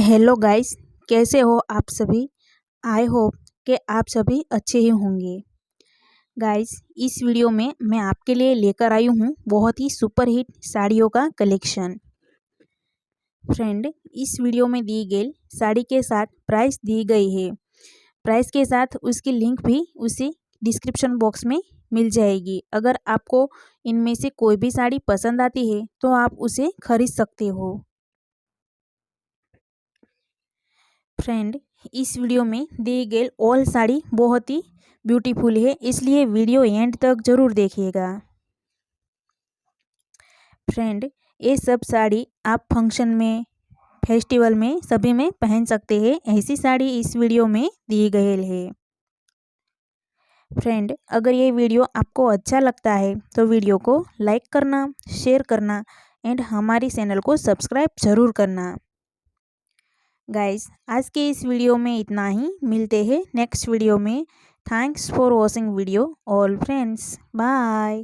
Hello guys, कैसे हो आप सभी। आई होप कि आप सभी अच्छे ही होंगे। गाइस, इस वीडियो में मैं आपके लिए लेकर आई हूँ बहुत ही सुपर हिट साड़ियों का कलेक्शन। फ्रेंड, इस वीडियो में दी गई साड़ी के साथ प्राइस दी गई है। प्राइस के साथ उसकी लिंक भी उसी डिस्क्रिप्शन बॉक्स में मिल जाएगी। अगर आपको इनमें से कोई भी साड़ी पसंद आती है तो आप उसे खरीद सकते हो। फ्रेंड, इस वीडियो में दी गई ऑल साड़ी बहुत ही ब्यूटीफुल है, इसलिए वीडियो एंड तक ज़रूर देखिएगा। फ्रेंड, ये सब साड़ी आप फंक्शन में, फेस्टिवल में सभी में पहन सकते हैं। ऐसी साड़ी इस वीडियो में दी गई है। फ्रेंड, अगर ये वीडियो आपको अच्छा लगता है तो वीडियो को लाइक करना, शेयर करना एंड हमारी चैनल को सब्सक्राइब ज़रूर करना। गाइस, आज के इस वीडियो में इतना ही। मिलते हैं नेक्स्ट वीडियो में। Thanks for watching video all friends. Bye.